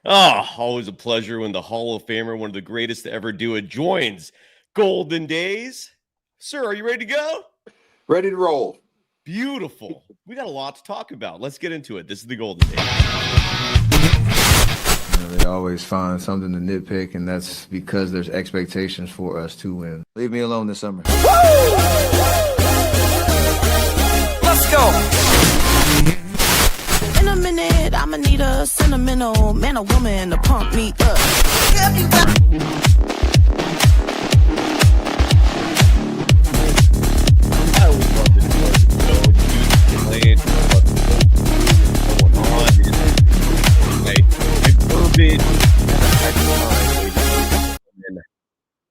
Oh, always a pleasure when the Hall of Famer, one of the greatest to ever do it, joins Golden Days. Sir, are you ready to go? Ready to roll. Beautiful. We got a lot to talk about. Let's get into it. This is the Golden Days. They always find something to nitpick, and that's because there's expectations for us to win. Leave me alone this summer. Woo! Let's go. In a minute, I'ma need a sentimental man or woman to pump me up.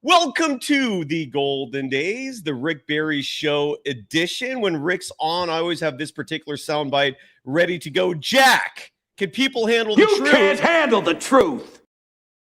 Welcome to the Golden Days, the Rick Barry Show edition. When Rick's on, I always have this particular soundbite ready to go. Jack, can people handle the truth? You can't handle the truth.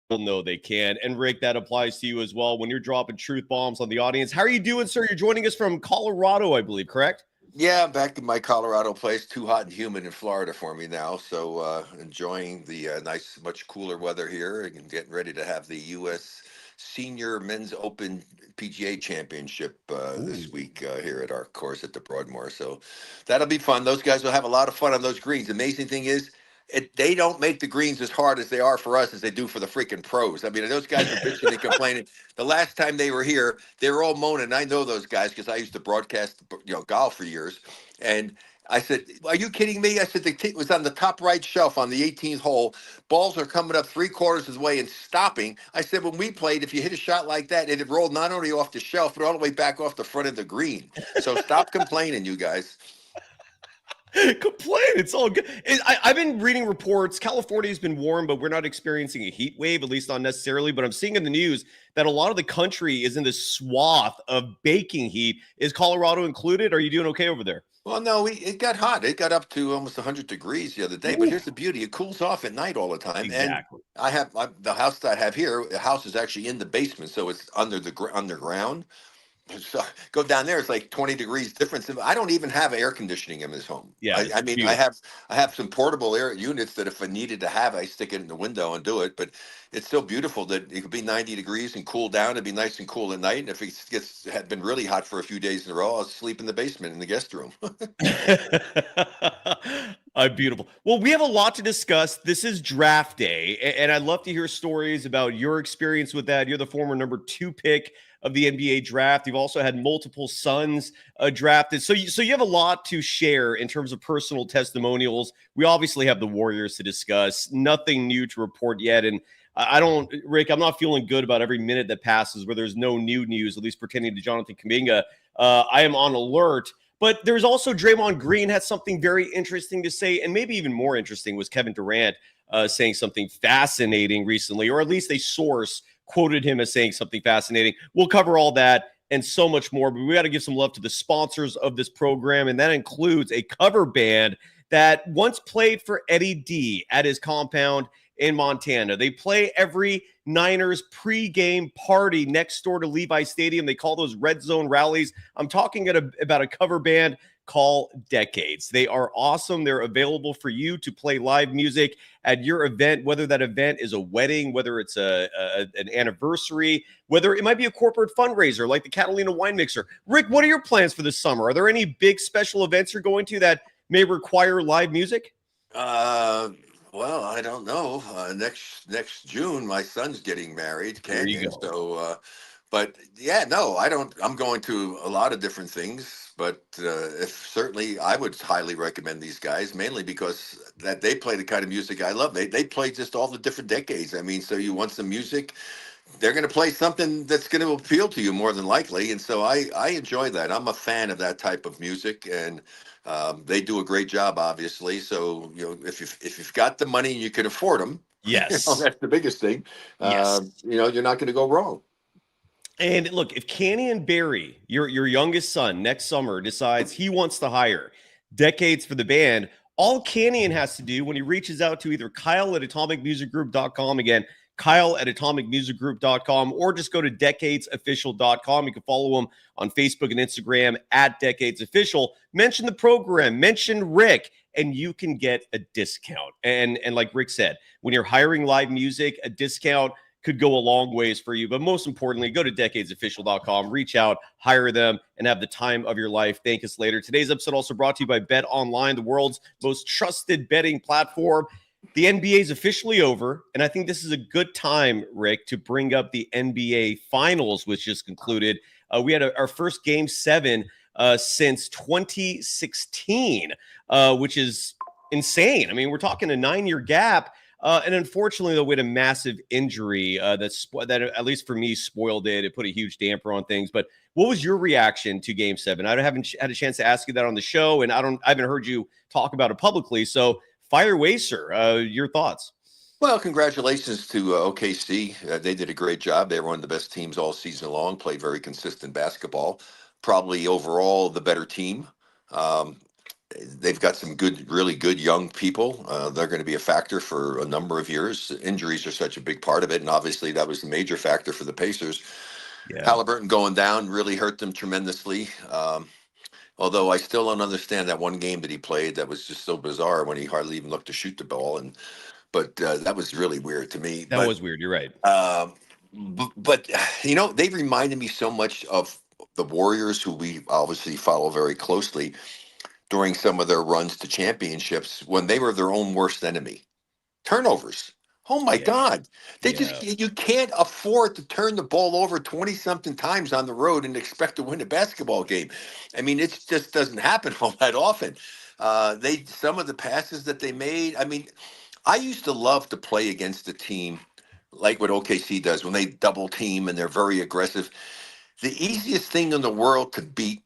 Well, no, they can. And Rick, that applies to you as well when you're dropping truth bombs on the audience. How are you doing, sir? You're joining us from Colorado, I believe, correct? Yeah, I'm back in my Colorado place. Too hot and humid in Florida for me now. So enjoying the nice, much cooler weather here and getting ready to have the U.S. Senior Men's Open PGA Championship this week here at our course at the Broadmoor. So that'll be fun. Those guys will have a lot of fun on those greens. The amazing thing is, they don't make the greens as hard as they are for us as they do for the freaking pros. I mean, those guys are bitching and complaining. The last time they were here, they were all moaning. I know those guys because I used to broadcast, golf for years. And I said, "Are you kidding me?" I said, "The tee was on the top right shelf on the 18th hole. Balls are coming up 3/4 of the way and stopping." I said, "When we played, if you hit a shot like that, it rolled not only off the shelf but all the way back off the front of the green." So stop complaining, you guys. Complain. It's all good. I've been reading reports. California has been warm, but we're not experiencing a heat wave, at least not necessarily. But I'm seeing in the news that a lot of the country is in this swath of baking heat. Is Colorado included? Are you doing okay over there? Well, no, it got hot. It got up to almost 100 degrees the other day. But here's the beauty: it cools off at night all the time. Exactly. And the house that I have here. The house is actually in the basement, so it's underground. So go down there, it's like 20 degrees difference. I don't even have air conditioning in this home. Yeah, I mean, I have some portable air units that if I needed to have, I stick it in the window and do it. But it's so beautiful that it could be 90 degrees and cool down. It'd be nice and cool at night. And if it had been really hot for a few days in a row, I'll sleep in the basement in the guest room. Beautiful. Well, we have a lot to discuss. This is draft day, and I'd love to hear stories about your experience with that. You're the former number 2 pick of the NBA draft. You've also had multiple sons drafted. So you have a lot to share in terms of personal testimonials. We obviously have the Warriors to discuss. Nothing new to report yet. And Rick, I'm not feeling good about every minute that passes where there's no new news, at least pertaining to Jonathan Kuminga. I am on alert. But there's also Draymond Green had something very interesting to say, and maybe even more interesting was Kevin Durant saying something fascinating recently, or at least a source quoted him as saying something fascinating. We'll cover all that and so much more, but we got to give some love to the sponsors of this program, and that includes a cover band that once played for Eddie D at his compound in Montana. They play every Niners pregame party next door to Levi Stadium. They call those red zone rallies. I'm talking about a cover band called Decades. They are awesome. They're available for you to play live music at your event, whether that event is a wedding, whether it's an anniversary, whether it might be a corporate fundraiser like the Catalina Wine Mixer. Rick, what are your plans for this summer? Are there any big special events you're going to that may require live music? Well, I don't know. Next June, my son's getting married. Canyon. So, but yeah, no, I don't. I'm going to a lot of different things. But certainly, I would highly recommend these guys, mainly because that they play the kind of music I love. They play just all the different decades. I mean, so you want some music, they're going to play something that's going to appeal to you more than likely. And so I enjoy that. I'm a fan of that type of music, and they do a great job, obviously. So, if you've got the money and you can afford them, yes, that's the biggest thing. Yes. You're not going to go wrong. And look, if Canyon Barry, your youngest son, next summer decides he wants to hire Decades for the band, all Canyon has to do when he reaches out to either Kyle at atomicmusicgroup.com, again, Kyle at atomicmusicgroup.com, or just go to decadesofficial.com. You can follow him on Facebook and Instagram at decadesofficial. Mention the program, mention Rick, and you can get a discount. And like Rick said, when you're hiring live music, a discount could go a long ways for you. But most importantly, go to decadesofficial.com, reach out, hire them, and have the time of your life. Thank us later. Today's episode also brought to you by BetOnline, the world's most trusted betting platform. The NBA is officially over, and I think this is a good time, Rick, to bring up the NBA Finals, which just concluded. We had our first Game 7 since 2016, which is insane. I mean, we're talking a 9-year gap. And unfortunately, though, we had a massive injury that, at least for me, spoiled it. It put a huge damper on things. But what was your reaction to Game 7? I haven't had a chance to ask you that on the show, and I haven't heard you talk about it publicly. So fire away, sir. Your thoughts? Well, congratulations to OKC. They did a great job. They were one of the best teams all season long, played very consistent basketball. Probably overall the better team. They've got some really good young people. They're going to be a factor for a number of years. Injuries are such a big part of it, and obviously that was the major factor for the Pacers. Yeah. Halliburton going down really hurt them tremendously. Although I still don't understand that one game that he played that was just so bizarre when he hardly even looked to shoot the ball. But that was really weird to me. That was weird. You're right. But they reminded me so much of the Warriors, who we obviously follow very closely, during some of their runs to championships when they were their own worst enemy. Turnovers. Oh my God. You can't afford to turn the ball over 20-something times on the road and expect to win a basketball game. I mean, it just doesn't happen all that often. Some of the passes that they made, I mean, I used to love to play against a team like what OKC does when they double team and they're very aggressive. The easiest thing in the world to beat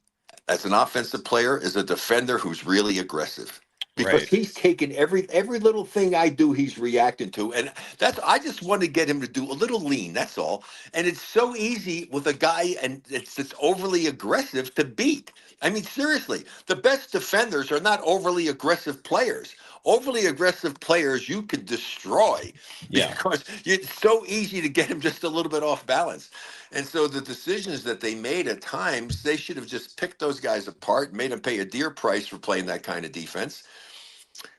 as an offensive player is a defender who's really aggressive, because he's taken every little thing I do, he's reacting to. And I just want to get him to do a little lean. That's all. And it's so easy with a guy, and it's overly aggressive to beat. I mean, seriously, the best defenders are not overly aggressive players. Overly aggressive players you could destroy because it's so easy to get him just a little bit off balance. And so the decisions that they made at times, they should have just picked those guys apart, made them pay a dear price for playing that kind of defense.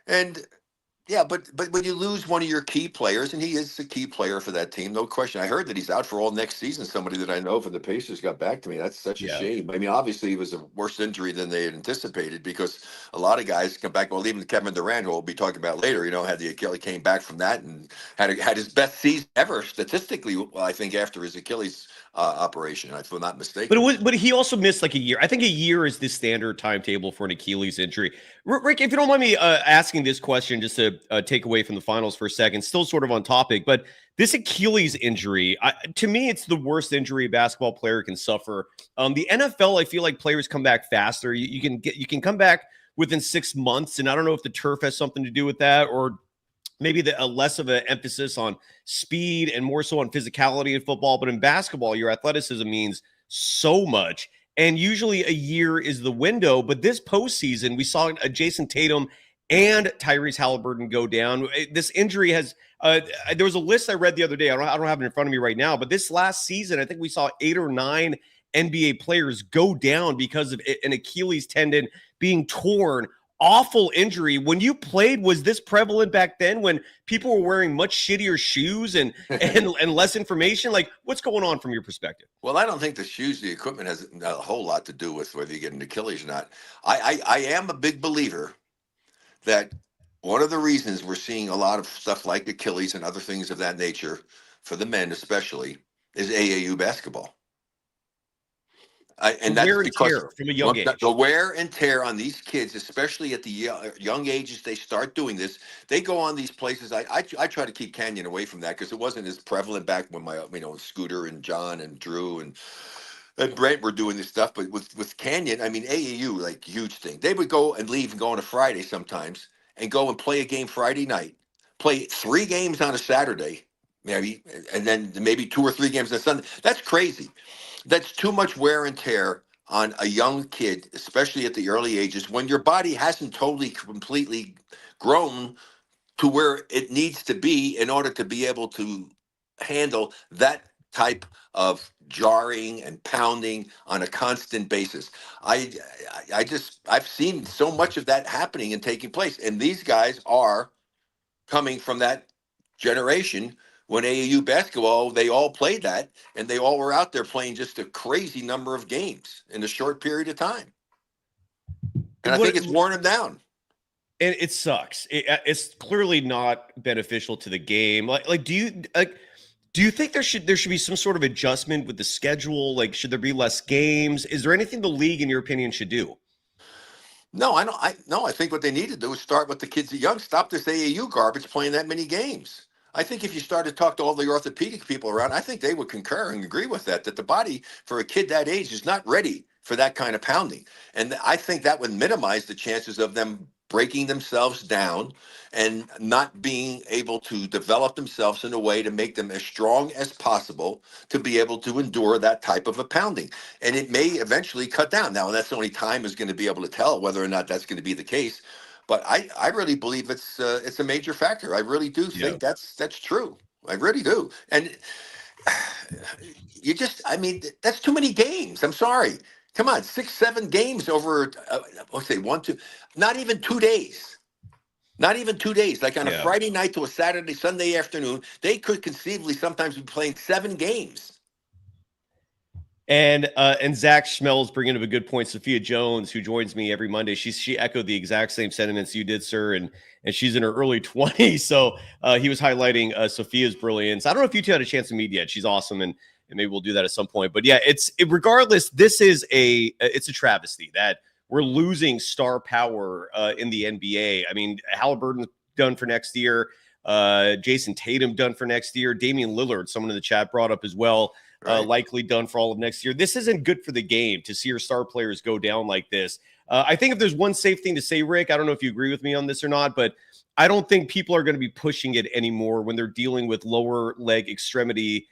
And but when you lose one of your key players, and he is a key player for that team, no question. I heard that he's out for all next season. Somebody that I know from the Pacers got back to me. That's such a shame. I mean, obviously it was a worse injury than they had anticipated, because a lot of guys come back. Well, even Kevin Durant, who we'll be talking about later, had the Achilles, came back from that and had his best season ever statistically. Well, I think after his Achilles operation, if I'm not mistaken. But he also missed like a year. I think a year is the standard timetable for an Achilles injury. Rick, if you don't mind me asking this question, just to take away from the finals for a second, still sort of on topic, but this Achilles injury, to me, it's the worst injury a basketball player can suffer. The NFL, I feel like players come back faster. You can come back within 6 months, and I don't know if the turf has something to do with that, or maybe a less of an emphasis on speed and more so on physicality in football. But in basketball, your athleticism means so much. And usually a year is the window. But this postseason, we saw Jason Tatum and Tyrese Halliburton go down. This injury has there was a list I read the other day. I don't have it in front of me right now. But this last season, I think we saw 8 or 9 NBA players go down because of an Achilles tendon being torn. Awful injury. When you played, was this prevalent back then when people were wearing much shittier shoes and less information? Like, what's going on from your perspective? Well, I don't think the shoes, the equipment has a whole lot to do with whether you get an Achilles or not. I am a big believer that one of the reasons we're seeing a lot of stuff like Achilles and other things of that nature, for the men especially, is AAU basketball. And that's because from a young age. The wear and tear on these kids, especially at the young ages they start doing this, they go on these places. I try to keep Canyon away from that because it wasn't as prevalent back when my Scooter and John and Drew and Brent were doing this stuff. But with Canyon, I mean, AAU, like, huge thing. They would go and leave and go on a Friday sometimes and go and play a game Friday night, play 3 games on a Saturday, maybe, and then maybe 2 or 3 games on Sunday. That's crazy. That's too much wear and tear on a young kid, especially at the early ages, when your body hasn't totally, completely grown to where it needs to be in order to be able to handle that type of jarring and pounding on a constant basis. I've seen so much of that happening and taking place, and these guys are coming from that generation when AAU basketball, they all played that, and they all were out there playing just a crazy number of games in a short period of time. And I think it's worn them down. And it sucks. It's clearly not beneficial to the game. Do you think there should be some sort of adjustment with the schedule? Like, should there be less games? Is there anything the league, in your opinion, should do? No, I don't. I think what they need to do is start with the kids at young. Stop this AAU garbage playing that many games. I think if you start to talk to all the orthopedic people around, I think they would concur and agree with that the body for a kid that age is not ready for that kind of pounding. And I think that would minimize the chances of them breaking themselves down and not being able to develop themselves in a way to make them as strong as possible to be able to endure that type of a pounding. And it may eventually cut down. Now, that's the only time is going to be able to tell whether or not that's going to be the case. But I really believe it's a major factor. I really do think that's true. I really do. And that's too many games. I'm sorry. Come on, 6-7 games over, let's say 1, 2, not even 2 days. Not even 2 days. Like on a Friday night to a Saturday, Sunday afternoon, they could conceivably sometimes be playing 7 games. And Zach Schmel's bringing up a good point. Sophia Jones, who joins me every Monday, she echoed the exact same sentiments you did, sir, and she's in her early 20s. So he was highlighting Sophia's brilliance. I don't know if you two had a chance to meet yet. She's awesome, and maybe we'll do that at some point. But yeah, regardless, this is it's a travesty that we're losing star power in the NBA. I mean, Halliburton done for next year, Jason Tatum done for next year, Damian Lillard, someone in the chat brought up as well. Likely done for all of next year. This isn't good for the game to see your star players go down like this. I think if there's one safe thing to say, Rick, I don't know if you agree with me on this or not, but I don't think people are going to be pushing it anymore when they're dealing with lower leg extremity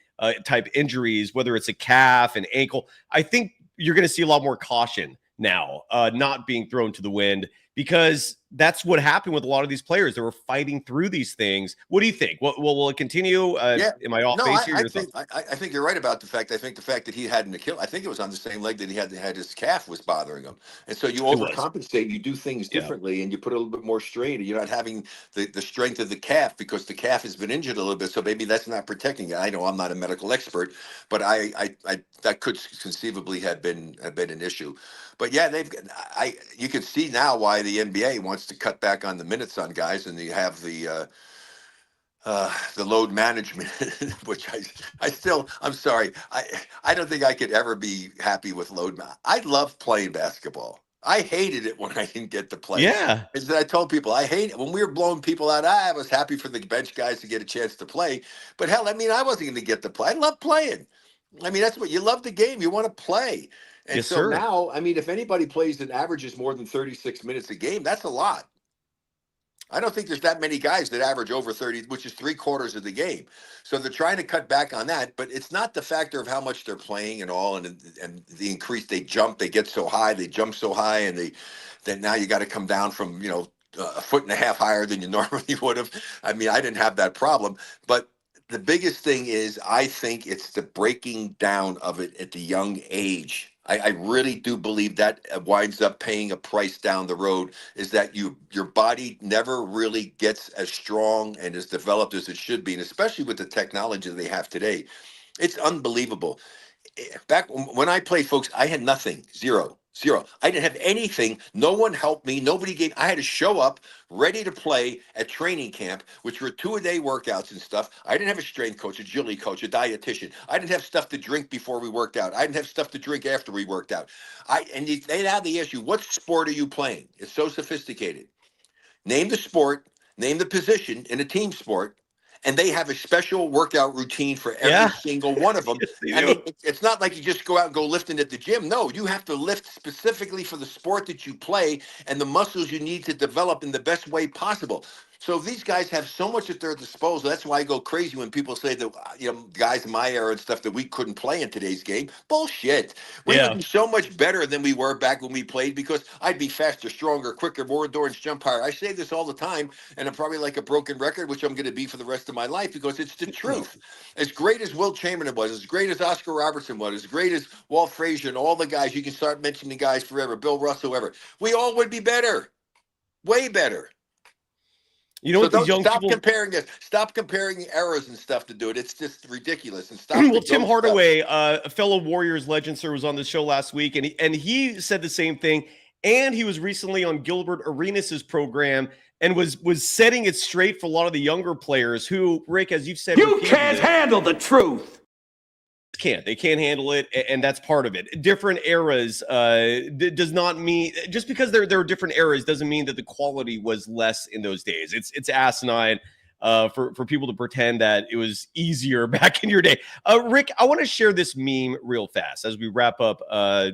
type injuries, whether it's a calf, an ankle. I think you're going to see a lot more caution now, not being thrown to the wind, because that's what happened with a lot of these players. They were fighting through these things. What do you think? Will it continue? Am I off base here? I think you're right about the fact. I think the fact that he had an Achilles, I think it was on the same leg that he had his calf was bothering him. And so you overcompensate, you do things differently, and you put a little bit more strain. You're not having the strength of the calf because the calf has been injured a little bit. So maybe that's not protecting it. I know I'm not a medical expert, but I that could conceivably have been an issue. But yeah, you can see now why the NBA wants to cut back on the minutes on guys, and you have the load management, which I'm sorry, I don't think I could ever be happy with load. I love playing basketball. I hated it when I didn't get to play. Yeah. As I told people, I hate it when we were blowing people out. I was happy for the bench guys to get a chance to play, but hell, I wasn't going to get to play. I love playing. That's what you love, the game. You want to play. And yes, so sir. now, if anybody plays and averages more than 36 minutes a game, that's a lot. I don't think there's that many guys that average over 30, which is 3/4 of the game. So they're trying to cut back on that, but it's not the factor of how much they're playing and all, and the increase. They get so high, they jump so high, and then now you got to come down from, 1.5 feet higher than you normally would have. I didn't have that problem, but the biggest thing is I think it's the breaking down of it at the young age. I really do believe that winds up paying a price down the road, is that your body never really gets as strong and as developed as it should be. And especially with the technology they have today, it's unbelievable. Back when I played, folks, I had nothing, zero. I didn't have anything. No one helped me. I had to show up ready to play at training camp, which were 2-a-day workouts and stuff. I didn't have a strength coach, a agility coach, a dietitian. I didn't have stuff to drink before we worked out. I didn't have stuff to drink after we worked out. They ask you, what sport are you playing? It's so sophisticated. Name the sport, name the position in a team sport, and they have a special workout routine for every single one of them. Yes, it's not like you just go out and go lifting at the gym. No, you have to lift specifically for the sport that you play and the muscles you need to develop in the best way possible. So these guys have so much at their disposal. That's why I go crazy when people say that, guys in my era and stuff, that we couldn't play in today's game. Bullshit. We would Yeah. be so much better than we were back when we played, because I'd be faster, stronger, quicker, more endurance, jump higher. I say this all the time, and I'm probably like a broken record, which I'm going to be for the rest of my life, because it's the truth. As great as Will Chamberlain was, as great as Oscar Robertson was, as great as Walt Frazier and all the guys, you can start mentioning guys forever, Bill Russell, whoever, we all would be better. Way better. You know what these young stop people comparing this. Stop comparing eras and stuff to do it. It's just ridiculous. And stop. Well, Tim Hardaway, a fellow Warriors legend, sir, was on the show last week, and he said the same thing. And he was recently on Gilbert Arenas' program and was setting it straight for a lot of the younger players who, Rick, as you've said, you can't handle the truth. They can't handle it, and that's part of it. Different eras does not mean, just because there are different eras doesn't mean that the quality was less in those days. It's asinine for people to pretend that it was easier back in your day. Rick, I want to share this meme real fast as we wrap up.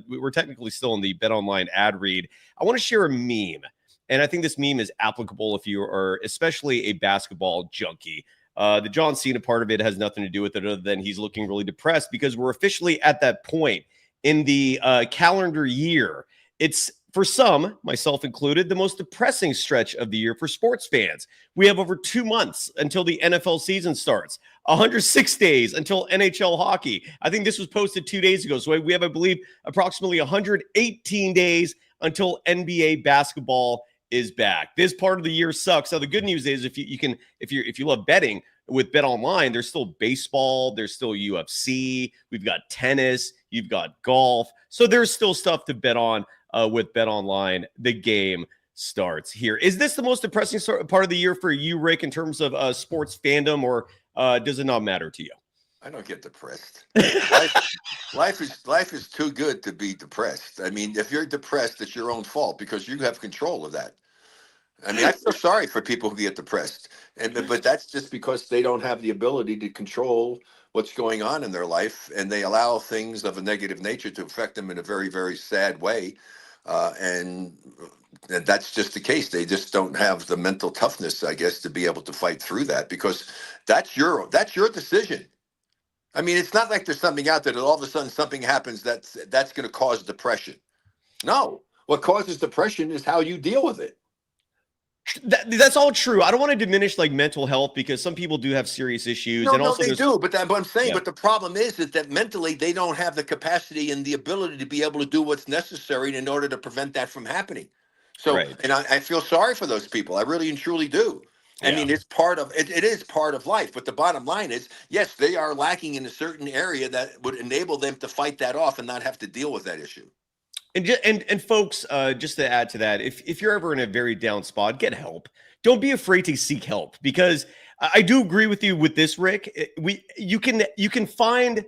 We're technically still in the BetOnline ad read. I want to share a meme, and I think this meme is applicable if you are especially a basketball junkie. The John Cena part of it has nothing to do with it other than he's looking really depressed because we're officially at that point in the calendar year. It's, for some, myself included, the most depressing stretch of the year for sports fans. We have over 2 months until the NFL season starts, 106 days until NHL hockey. I think this was posted 2 days ago. So we have, I believe, approximately 118 days until NBA basketball is back. This part of the year sucks. Now the good news is if you love betting with BetOnline, there's still baseball, there's still UFC, we've got tennis, you've got golf. So there's still stuff to bet on with BetOnline. The game starts here. Is this the most depressing part of the year for you, Rick, in terms of sports fandom, or does it not matter to you? I don't get depressed. Life is too good to be depressed. I mean, if you're depressed, it's your own fault because you have control of that. I mean, I feel sorry for people who get depressed, but that's just because they don't have the ability to control what's going on in their life, and they allow things of a negative nature to affect them in a very, very sad way. And that's just the case. They just don't have the mental toughness, I guess, to be able to fight through that, because that's your decision. I mean, it's not like there's something out there that all of a sudden something happens that's going to cause depression. No, what causes depression is how you deal with it. That's all true. I don't want to diminish like mental health because some people do have serious issues. No, and also they do. But I'm saying, yeah. But the problem is that mentally they don't have the capacity and the ability to be able to do what's necessary in order to prevent that from happening. So, right. And I feel sorry for those people. I really and truly do. I mean, it's part of it. It is part of life. But the bottom line is, yes, they are lacking in a certain area that would enable them to fight that off and not have to deal with that issue. And folks, just to add to that, if you're ever in a very down spot, get help. Don't be afraid to seek help, because I do agree with you with this, Rick. You can find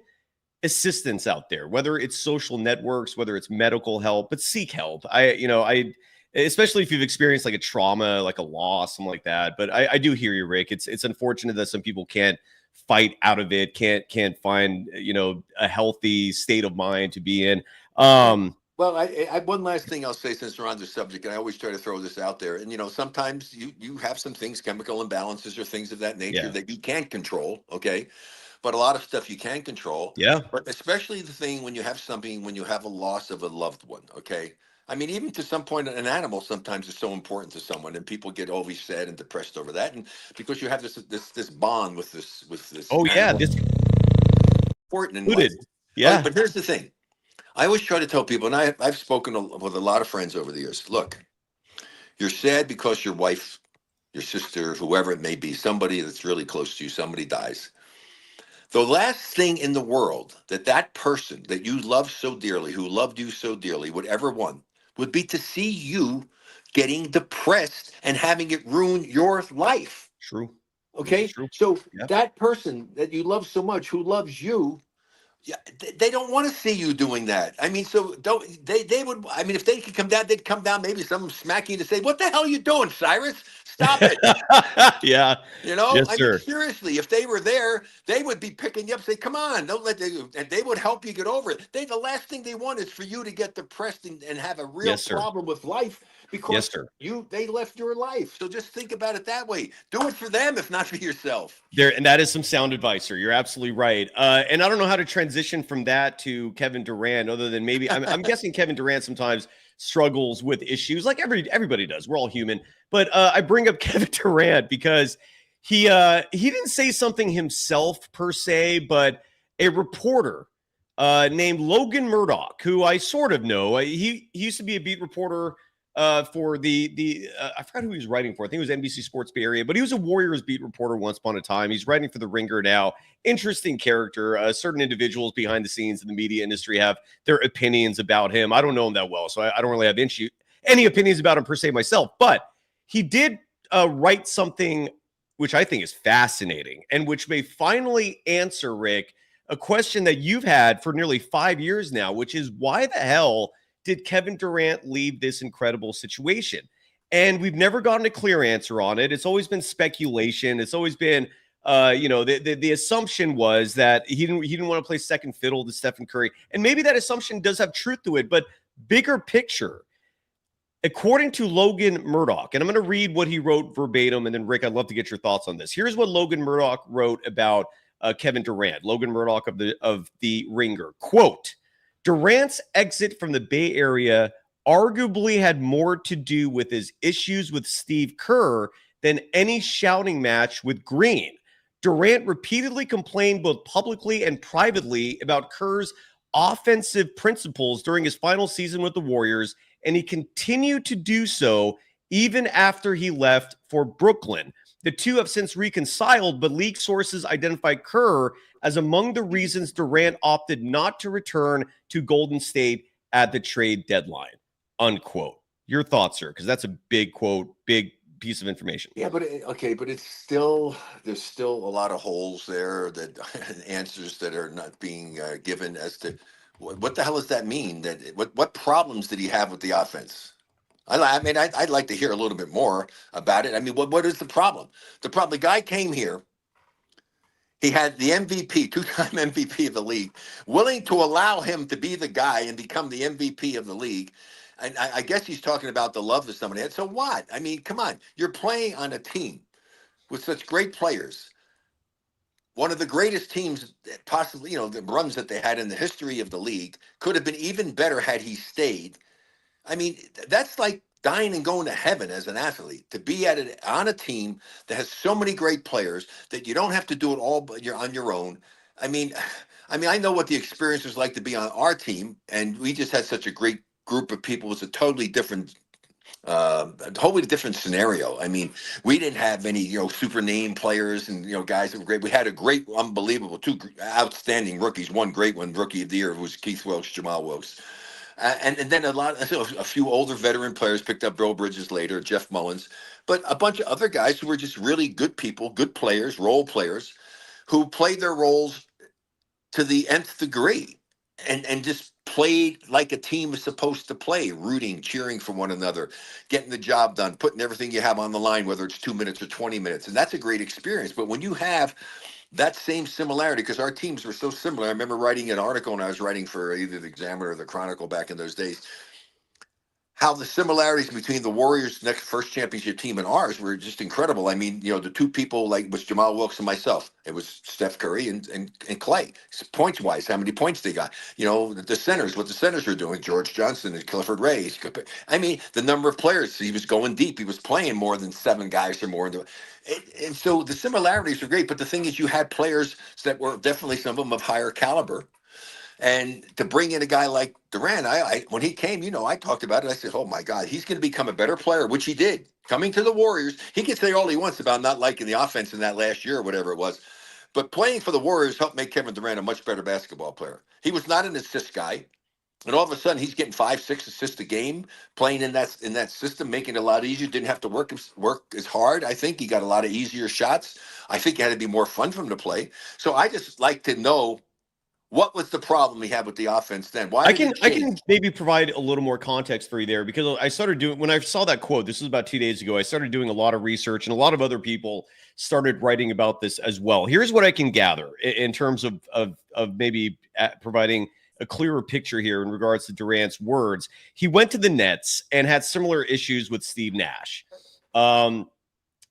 assistance out there, whether it's social networks, whether it's medical help, but seek help. I especially if you've experienced like a trauma, like a loss, something like that. But I do hear you, Rick. It's unfortunate that some people can't fight out of it, can't find a healthy state of mind to be in. Well, I one last thing I'll say since we're on the subject, and I always try to throw this out there. And sometimes you have some things, chemical imbalances or things of that nature that you can't control. Okay. But a lot of stuff you can control. Yeah. But especially the thing when you have a loss of a loved one. Okay. I mean, even to some point, an animal sometimes is so important to someone, and people get always sad and depressed over that. And because you have this bond with this. Oh yeah, this important in life. Yeah. But here's the thing. I always try to tell people, and I've spoken with a lot of friends over the years. Look, you're sad because your wife, your sister, whoever it may be, somebody that's really close to you, somebody dies. The last thing in the world that person that you love so dearly, who loved you so dearly, would ever want would be to see you getting depressed and having it ruin your life. True. Okay. True. So that person that you love so much, who loves you, they don't want to see you doing that. I mean, so they would. I mean, if they could come down, they'd come down. Maybe some smack you to say, "What the hell are you doing, Cyrus? Stop it!" Yeah. Yes, I mean, seriously, if they were there, they would be picking you up, say, "Come on, don't let they," and they would help you get over it. The last thing they want is for you to get depressed and have a real problem with life, because Yes, sir. they left your life. So just think about it that way. Do it for them, if not for yourself. And that is some sound advice, sir. You're absolutely right. And I don't know how to transition from that to Kevin Durant, other than maybe I'm guessing Kevin Durant sometimes struggles with issues like everybody does. We're all human. But I bring up Kevin Durant because he didn't say something himself per se, but a reporter named Logan Murdoch, who I sort of know. He used to be a beat reporter for the I forgot who he was writing for. I think it was NBC Sports Bay Area, but he was a Warriors beat reporter once upon a time. He's writing for the Ringer now. Interesting character. Certain individuals behind the scenes in the media industry have their opinions about him. I don't know him that well, so I don't really have any opinions about him per se myself. But he did write something which I think is fascinating and which may finally answer, Rick, a question that you've had for nearly 5 years now, which is why the hell did Kevin Durant leave this incredible situation? And we've never gotten a clear answer on it. It's always been speculation. It's always been, the assumption was that he didn't want to play second fiddle to Stephen Curry. And maybe that assumption does have truth to it, but bigger picture, according to Logan Murdoch, and I'm going to read what he wrote verbatim, and then Rick, I'd love to get your thoughts on this. Here's what Logan Murdoch wrote about Kevin Durant. Logan Murdoch of the Ringer, quote, Durant's exit from the Bay Area arguably had more to do with his issues with Steve Kerr than any shouting match with Green. Durant repeatedly complained both publicly and privately about Kerr's offensive principles during his final season with the Warriors, and he continued to do so even after he left for Brooklyn. The two have since reconciled, but league sources identify Kerr as among the reasons Durant opted not to return to Golden State at the trade deadline, unquote. Your thoughts, sir, because that's a big quote, big piece of information. Yeah, but it's there's still a lot of holes there, that answers that are not being given as to what the hell does that mean? What problems did he have with the offense? I'd like to hear a little bit more about it. I mean, what is the problem? The guy came here. He had the MVP, two-time MVP of the league, willing to allow him to be the guy and become the MVP of the league. And I guess he's talking about the love that somebody had. So what? I mean, come on. You're playing on a team with such great players. One of the greatest teams, possibly, the runs that they had in the history of the league, could have been even better had he stayed. I mean, that's like dying and going to heaven as an athlete, to be on a team that has so many great players that you don't have to do it all but you're on your own. I mean, I know what the experience was like to be on our team, and we just had such a great group of people. It was a totally different scenario. I mean, we didn't have any, super name players and, guys that were great. We had a great, unbelievable, two outstanding rookies. One great one, rookie of the year, was Keith Welch, Jamal Wilkes. And then a few older veteran players picked up Bill Bridges later, Jeff Mullins, but a bunch of other guys who were just really good people, good players, role players, who played their roles to the nth degree and just played like a team is supposed to play, rooting, cheering for one another, getting the job done, putting everything you have on the line, whether it's 2 minutes or 20 minutes. And that's a great experience. But when you have that same similarity, because our teams were so similar. I remember writing an article, and I was writing for either the Examiner or the Chronicle back in those days, how the similarities between the Warriors' first championship team and ours were just incredible. I mean, the two people, like, was Jamal Wilkes and myself. It was Steph Curry and Clay. Points-wise, how many points they got. The centers, what the centers were doing, George Johnson and Clifford Ray. I mean, the number of players. He was going deep. He was playing more than 7 guys or more. And so the similarities were great. But the thing is, you had players that were definitely, some of them, of higher caliber. And to bring in a guy like Durant, when he came, I talked about it. I said, oh, my God, he's going to become a better player, which he did. Coming to the Warriors, he can say all he wants about not liking the offense in that last year or whatever it was. But playing for the Warriors helped make Kevin Durant a much better basketball player. He was not an assist guy. And all of a sudden, he's getting 5-6 assists a game, playing in that system, making it a lot easier. Didn't have to work as hard. I think he got a lot of easier shots. I think it had to be more fun for him to play. So I just like to know, what was the problem he had with the offense then? Why? I can maybe provide a little more context for you there, because I started doing, when I saw that quote, this was about 2 days ago, I started doing a lot of research, and a lot of other people started writing about this as well. Here's what I can gather in terms of maybe providing a clearer picture here in regards to Durant's words. He went to the Nets and had similar issues with Steve Nash. And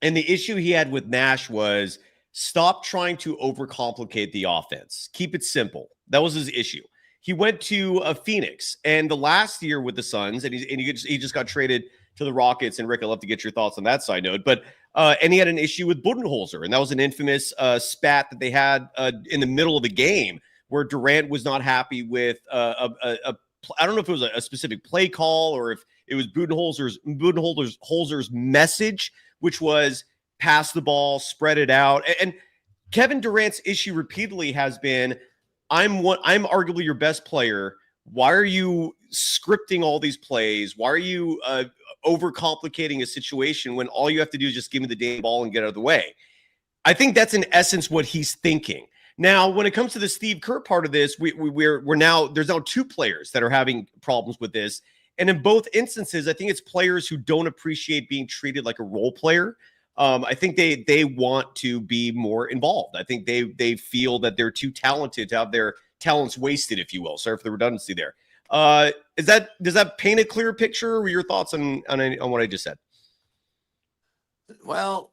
the issue he had with Nash was stop trying to overcomplicate the offense. Keep it simple. That was his issue. He went to Phoenix, and the last year with the Suns, and he just got traded to the Rockets. And Rick, I'd love to get your thoughts on that side note. But and he had an issue with Budenholzer, and that was an infamous spat that they had in the middle of the game where Durant was not happy with I don't know if it was a specific play call or if it was Budenholzer's message, which was pass the ball, spread it out. And Kevin Durant's issue repeatedly has been, I'm arguably your best player. Why are you scripting all these plays? Why are you overcomplicating a situation when all you have to do is just give me the damn ball and get out of the way? I think that's in essence what he's thinking. Now, when it comes to the Steve Kerr part of this, there's now two players that are having problems with this. And in both instances, I think it's players who don't appreciate being treated like a role player. I think they want to be more involved. I think they feel that they're too talented to have their talents wasted, if you will. Sorry for the redundancy there. Does that paint a clear picture? Or your thoughts on what I just said? Well,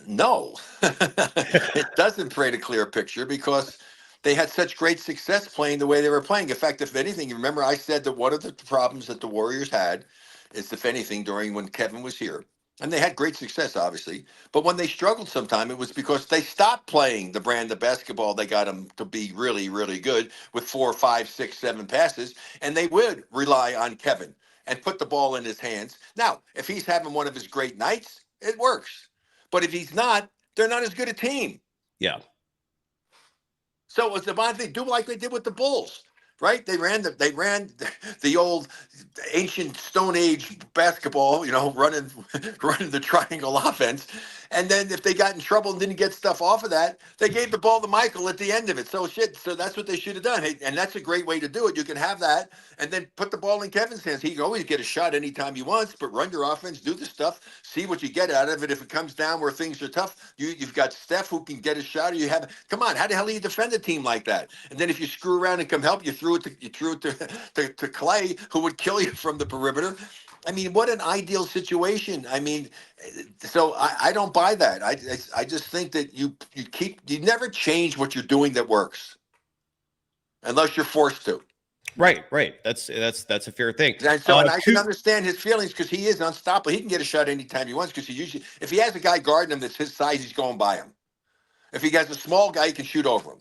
no, it doesn't paint a clear picture because they had such great success playing the way they were playing. In fact, if anything, you remember I said that one of the problems that the Warriors had is, if anything, during when Kevin was here, and they had great success, obviously, but when they struggled sometime, it was because they stopped playing the brand of basketball they got them to be really, really good with 4, 5, 6, 7 passes, and they would rely on Kevin and put the ball in his hands. Now, if he's having one of his great nights, it works. But if he's not, they're not as good a team. Yeah. So it's about they do like they did with the Bulls, right? They ran the old ancient Stone Age basketball, running the triangle offense. And then if they got in trouble and didn't get stuff off of that, they gave the ball to Michael at the end of it. So that's what they should have done. And that's a great way to do it. You can have that and then put the ball in Kevin's hands. He can always get a shot anytime he wants, but run your offense, do the stuff, see what you get out of it. If it comes down where things are tough, you've got Steph who can get a shot, or come on, how the hell do you defend a team like that? And then if you screw around and come help, you threw it to Clay, who would kill you from the perimeter. I mean, what an ideal situation. I mean, so I don't buy that. I just think that you never change what you're doing that works unless you're forced to. Right. That's a fair thing. And so I can understand his feelings because he is unstoppable. He can get a shot anytime he wants because if he has a guy guarding him that's his size, he's going by him. If he has a small guy, he can shoot over him.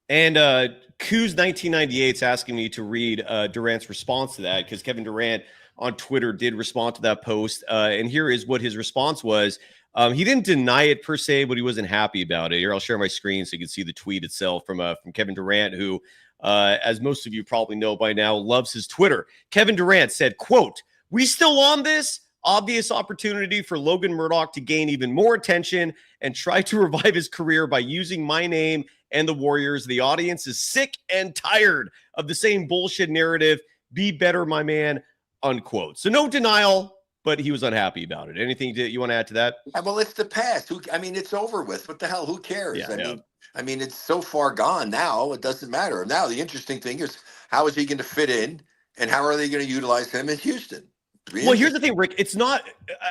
And Kuz 1998 is asking me to read Durant's response to that because Kevin Durant on Twitter did respond to that post. And here is what his response was. He didn't deny it per se, but he wasn't happy about it. Here, I'll share my screen so you can see the tweet itself from Kevin Durant, who, as most of you probably know by now, loves his Twitter. Kevin Durant said, quote, "We still on this? Obvious opportunity for Logan Murdoch to gain even more attention and try to revive his career by using my name and the Warriors. The audience is sick and tired of the same bullshit narrative. Be better, my man," unquote. So no denial, but he was unhappy about it. Anything you want to add to that? Well, it's the past. It's over with. What the hell? Who cares? Yeah, I mean, it's so far gone now. It doesn't matter. Now, the interesting thing is, how is he going to fit in, and how are they going to utilize him in Houston? Well, here's the thing, Rick. It's not.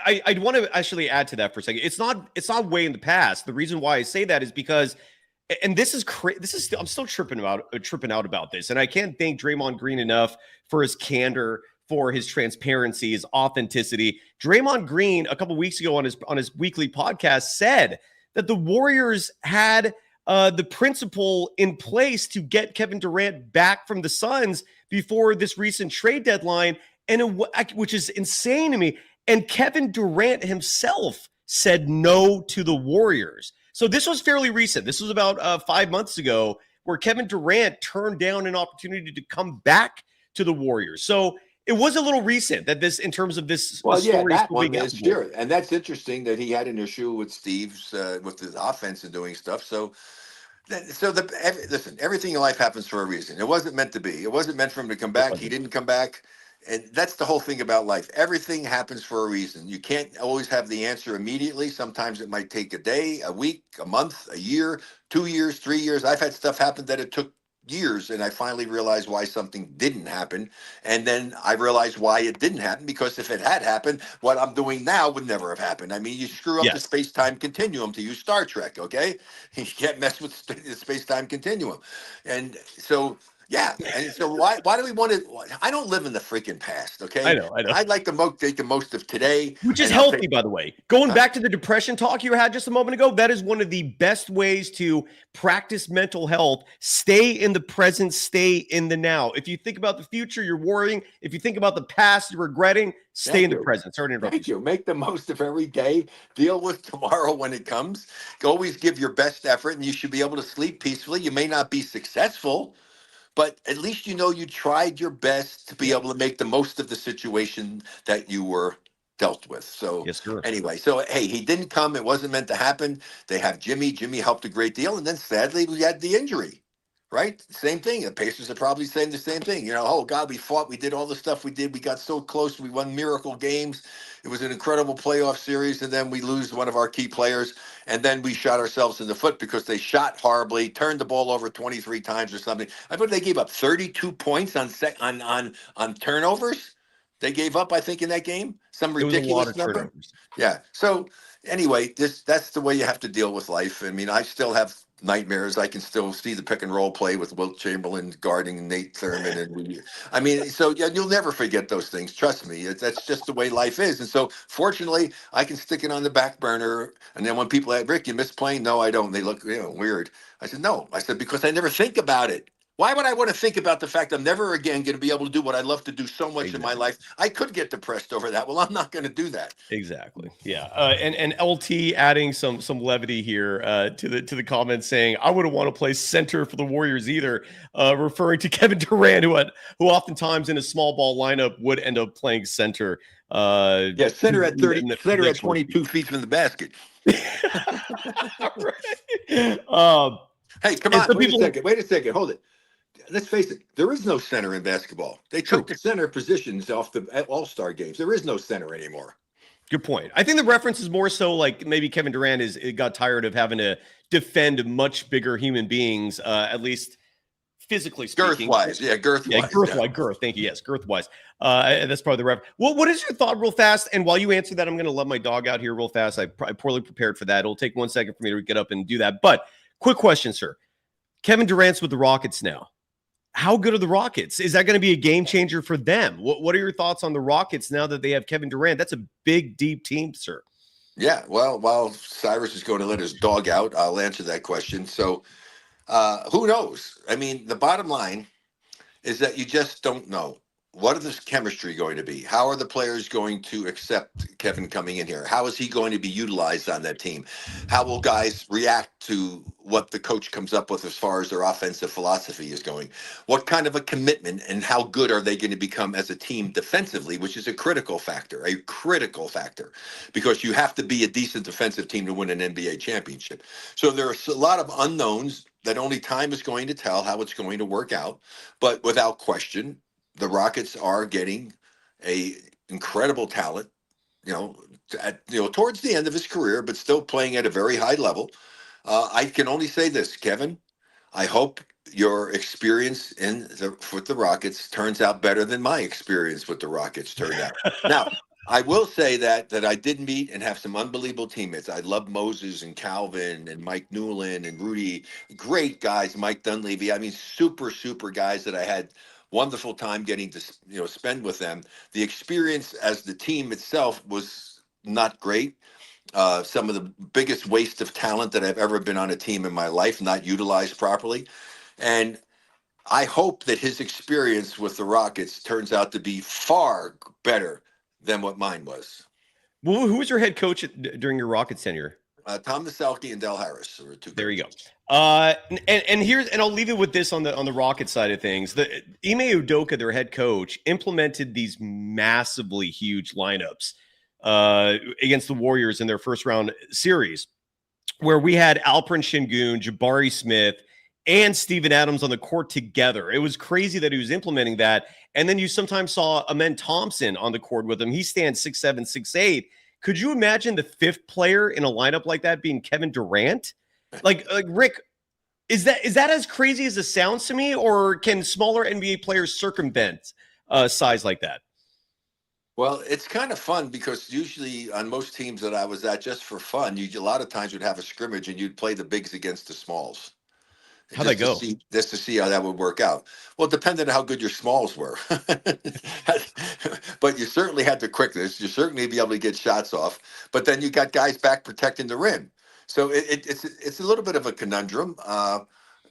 I want to actually add to that for a second. It's not way in the past. The reason why I say that is because, and this is I'm still tripping out about this, and I can't thank Draymond Green enough for his candor, for his transparency, his authenticity. Draymond Green, a couple weeks ago on his weekly podcast, said that the Warriors had the principle in place to get Kevin Durant back from the Suns before this recent trade deadline, which is insane to me. And Kevin Durant himself said no to the Warriors. So this was fairly recent. This was about 5 months ago, where Kevin Durant turned down an opportunity to come back to the Warriors. So it was a little recent that this, in terms of this. Well, yeah, that one is sure, and that's interesting that he had an issue with Steve's with his offense and doing stuff. So listen, everything in life happens for a reason. It wasn't meant to be. It wasn't meant for him to come back. He didn't come back. And that's the whole thing about life. Everything happens for a reason. You can't always have the answer immediately. Sometimes it might take a day, a week, a month, a year, 2 years, 3 years. I've had stuff happen that it took years, and I finally realized why something didn't happen. And then I realized why it didn't happen, because if it had happened, what I'm doing now would never have happened. I mean, you screw up the Yes. space-time continuum, to use Star Trek, okay? You can't mess with the space-time continuum. And so, yeah. And so why do we want to? I don't live in the freaking past, I okay? know. I'd like to take the most of today. Which is and I'll healthy, take- by the way. Going back to the depression talk you had just a moment ago, that is one of the best ways to practice mental health. Stay in the present, stay in the now. If you think about the future, you're worrying. If you think about the past, you're regretting, stay in the present. Sorry to interrupt Thank you. Make the most of every day. Deal with tomorrow when it comes. Always give your best effort, and you should be able to sleep peacefully. You may not be successful, but at least you know you tried your best to be able to make the most of the situation that you were dealt with. So Yes, sir. anyway, so hey, he didn't come. It wasn't meant to happen. They have Jimmy. Jimmy helped a great deal, and then sadly we had the injury. Right? Same thing. The Pacers are probably saying the same thing. You know, oh God, we fought, we did all the stuff we did. We got so close. We won miracle games. It was an incredible playoff series, and then we lose one of our key players, and then we shot ourselves in the foot because they shot horribly, turned the ball over 23 times or something. I thought they gave up 32 points on turnovers. They gave up, I think, in that game, some It was a lot ridiculous of number. turnovers. Yeah. So anyway, that's the way you have to deal with life. I mean, I still have nightmares. I can still see the pick and roll play with Wilt Chamberlain guarding Nate Thurman, and I mean, so yeah, you'll never forget those things. Trust me, that's just the way life is. And so, fortunately, I can stick it on the back burner. And then when people ask, Rick, you miss playing? No, I don't. They look, weird. I said, no. I said, because I never think about it. Why would I want to think about the fact I'm never again going to be able to do what I love to do so much in my life? I could get depressed over that. Well, I'm not going to do that. Exactly. Yeah. And LT adding some levity here to the comments, saying I wouldn't want to play center for the Warriors either, referring to Kevin Durant, who oftentimes in a small ball lineup would end up playing center. Yeah, center at 30, center at 22 feet from the basket. Right. Hey, come on. Wait a second. Hold it. Let's face it. There is no center in basketball. They took the center positions off the All-Star games. There is no center anymore. Good point. I think the reference is more so like maybe Kevin Durant got tired of having to defend much bigger human beings, at least physically speaking. Girth-wise. Yeah, girth-wise. Yeah, girth-wise. Girth. Thank you. Yes, girth-wise. That's probably the reference. Well, what is your thought real fast? And while you answer that, I'm going to let my dog out here real fast. I poorly prepared for that. It'll take 1 second for me to get up and do that. But quick question, sir. Kevin Durant's with the Rockets now. How good are the Rockets? Is that going to be a game changer for them? What are your thoughts on the Rockets now that they have Kevin Durant? That's a big, deep team, sir. Yeah, well, while Cyrus is going to let his dog out, I'll answer that question. So who knows? I mean, the bottom line is that you just don't know. What is this chemistry going to be? How are the players going to accept Kevin coming in here? How is he going to be utilized on that team? How will guys react to what the coach comes up with as far as their offensive philosophy is going? What kind of a commitment and how good are they going to become as a team defensively, which is a critical factor, because you have to be a decent defensive team to win an NBA championship. So there's a lot of unknowns that only time is going to tell how it's going to work out. But without question, the Rockets are getting a incredible talent, towards the end of his career, but still playing at a very high level. I can only say this, Kevin. I hope your experience with the Rockets turns out better than my experience with the Rockets turned out. Now, I will say that I did meet and have some unbelievable teammates. I love Moses and Calvin and Mike Newland and Rudy. Great guys, Mike Dunleavy. I mean, super, super guys that I had wonderful time getting to spend with them. The experience as the team itself was not great. Some of the biggest waste of talent that I've ever been on a team in my life, not utilized properly. And I hope that his experience with the Rockets turns out to be far better than what mine was. Well, who was your head coach during your Rockets tenure? Tom Naselke and Del Harris were two. There you go. And I'll leave it with this on the Rocket side of things. The Ime Udoka, their head coach, implemented these massively huge lineups against the Warriors in their first round series, where we had Alperen Şengün, Jabari Smith, and Steven Adams on the court together. It was crazy that he was implementing that. And then you sometimes saw Amen Thompson on the court with him. He stands 6'7", 6'8". Could you imagine the fifth player in a lineup like that being Kevin Durant? Like Rick, Is that as crazy as it sounds to me, or can smaller NBA players circumvent size like that? Well, it's kind of fun because usually on most teams that I was at, just for fun, you a lot of times would have a scrimmage and you'd play the bigs against the smalls. How'd that go? Just to see how that would work out. Well, it depended on how good your smalls were, but you certainly had the quickness. You certainly be able to get shots off. But then you got guys back protecting the rim, so it's a little bit of a conundrum.